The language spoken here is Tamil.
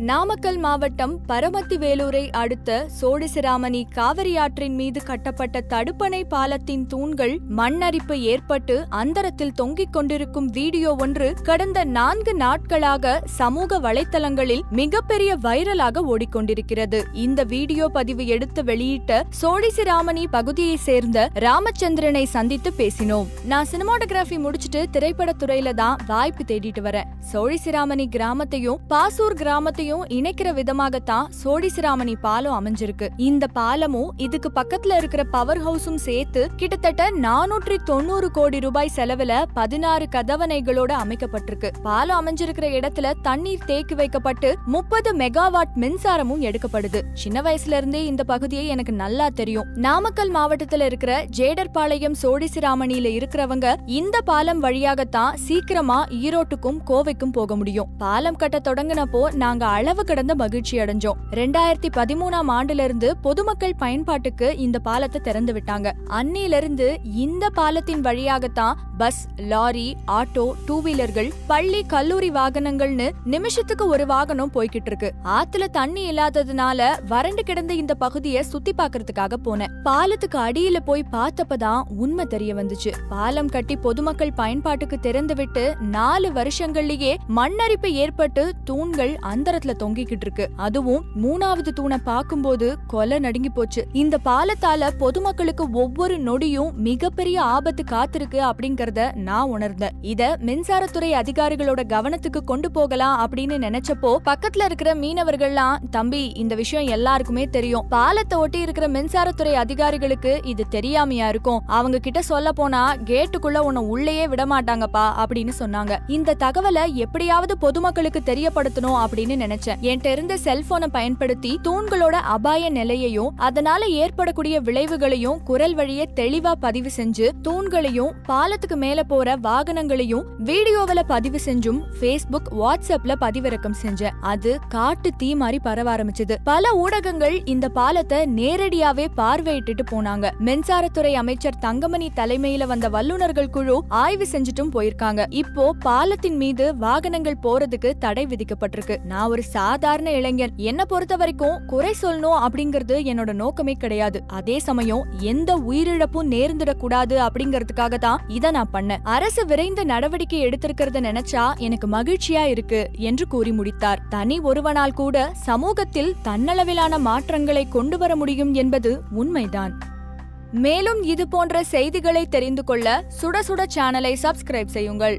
நாமக்கல் மாவட்டம் பரமத்திவேலூரை அடுத்த சோழிசிராமணி காவிரி ஆற்றின் மீது கட்டப்பட்ட தடுப்பணை பாலத்தின் தூண்கள் மண்ணரிப்பு ஏற்பட்டு அந்தரத்தில் தொங்கிக் கொண்டிருக்கும் வீடியோ ஒன்று கடந்த 4 நாட்களாக சமூக வலைத்தளங்களில் மிகப்பெரிய வைரலாக ஓடிக்கொண்டிருக்கிறது. இந்த வீடியோ பதிவு எடுத்து வெளியிட்ட சோழிசிராமணி பகுதியை சேர்ந்த ராமச்சந்திரனை சந்தித்து பேசினோம். நான் சினிமாட்டோகிராஃபி முடிச்சுட்டு திரைப்படத்துறையில தான் வாய்ப்பு தேடிட்டு வரேன். சோழிசிராமணி கிராமத்தையும் பாசூர் கிராமத்தையும் இணைக்கிற விதமாகத்தான் சோழிசிராமணி பாலம் அமைஞ்சிருக்கு. இந்த பாலமும் இதுக்கு பக்கத்துல இருக்கிற பவர் ஹவுஸும் சேர்த்து கிட்டத்தட்ட 490 கோடி ரூபாய் செலவுல 16 கதவணைகளோட அமைக்கப்பட்டிருக்கு. பாலம் அமைஞ்சிருக்கிற இடத்துல தண்ணீர் தேக்கி வைக்கப்பட்டு 30 மெகாவாட் மின்சாரமும் எடுக்கப்படுது. சின்ன வயசுல இருந்தே இந்த பகுதியை எனக்கு நல்லா தெரியும். நாமக்கல் மாவட்டத்துல இருக்கிற ஜேடர்பாளையம் சோழிசிராமணியில இருக்கிறவங்க இந்த பாலம் வழியாகத்தான் சீக்கிரமா ஈரோட்டுக்கும் கோவைக்கும் போக முடியும். பாலம் கட்ட தொடங்கினப்போ நாங்க அளவு கடந்த மகிழ்ச்சி அடைஞ்சோம். 2013ஆம் ஆண்டுல இருந்து பொதுமக்கள் பயன்பாட்டுக்கு இந்த பாலத்தை திறந்து விட்டாங்க. அன்னிலிருந்து இந்த பாலத்தின் வழியாகத்தான் பஸ், லாரி, ஆட்டோ, 2 வீலர்கள், பள்ளி, கல்லூரி வாகனங்கள்னு நிமிஷத்துக்கு ஒரு வாகனம் போய்கிட்டு இருக்கு. ஆத்துல தண்ணி இல்லாததுனால வறண்டு கிடந்த இந்த பகுதியை சுத்தி பாக்குறதுக்காக போனேன். பாலத்துக்கு அடியில போய் பார்த்தப்பதான் உண்மை தெரிய வந்துச்சு. பாலம் கட்டி பொதுமக்கள் பயன்பாட்டுக்கு திறந்து விட்டு 4 வருஷங்கள்லயே மண்ணரிப்பு ஏற்பட்டு தூண்கள் அந்தரத்துல தொங்கிக்கிட்டு இருக்கு. அதுவும் 3வது தூணை பார்க்கும்போது கொலை நடுங்கி போச்சு. இந்த பாலத்தால பொதுமக்களுக்கு ஒவ்வொரு நொடியும் மிகப்பெரிய ஆபத்து காத்திருக்கு அப்படிங்கறத நான் உணர்ந்தேன். இத மின்சாரத்துறை அதிகாரிகளோட கவனத்துக்கு கொண்டு போகலாம் அப்படின்னு நினைச்சப்போ பக்கத்துல இருக்கிற மீனவர்கள்லாம், தம்பி இந்த விஷயம் எல்லாருக்குமே தெரியும், பாலத்தை ஒட்டி இருக்கிற மின்சாரத்துறை அதிகாரிகளுக்கு இது தெரியாமையா இருக்கும், அவங்க கிட்ட சொல்ல போனா கேட்டுக்குள்ள உன்னை உள்ளேயே விடமாட்டாங்கப்பா அப்படின்னு சொன்னாங்க. இந்த தகவலை எப்படியாவது பொதுமக்களுக்கு தெரியப்படுத்தணும் அப்படின்னு நினைச்சேன். என்கிட்ட இருந்த செல்போனை பயன்படுத்தி தூண்களோட அபாய நிலையையும் அதனால ஏற்படக்கூடிய விளைவுகளையும் குரல் வழியே தெளிவா பதிவு செஞ்சு தூண்களையும் பாலத்துக்கு மேல போற வாகனங்களையும் வீடியோவில பதிவு செஞ்சும் Facebook, வாட்ஸ்அப்ல பதிவிறக்கம் செஞ்சேன். அது காட்டு தீ மாதிரி பரவ ஆரம்பிச்சது. பல ஊடகங்கள் இந்த பாலத்தை நேரடியாவே பார்வையிட்டு போனாங்க. மின்சாரத்துறை அமைச்சர் தங்கமணி தலைமையில வந்த வல்லுநர்கள் குழு ஆய்வு செஞ்சுட்டும் போயிருக்காங்க. இப்போ பாலத்தின் மீது வாகனங்கள் போறதுக்கு தடை விதிக்கப்பட்டிருக்கு. நான் ஒரு சாதாரண இளைஞன். என்ன பொறுத்த வரைக்கும் குறை சொல்லணும் அப்படிங்கிறது என்னோட நோக்கமே கிடையாது. அதே சமயம் எந்த உயிரிழப்பும் நேர்ந்துடக்கூடாது அப்படிங்கறதுக்காக தான் இத நான் பண்ணேன். அரசு விரைந்த நடவடிக்கை எடுத்திருக்கிறத நினைச்சா எனக்கு மகிழ்ச்சியா இருக்கு என்று கூறி முடித்தார். தனி ஒருவனால் கூட சமூகத்தில் தன்னளவிலான மாற்றங்களை கொண்டு வர முடியும் என்பது உண்மைதான். மேலும் இது போன்ற செய்திகளை தெரிந்து கொள்ள சுட சுட சேனலை சப்ஸ்கிரைப் செய்யுங்கள்.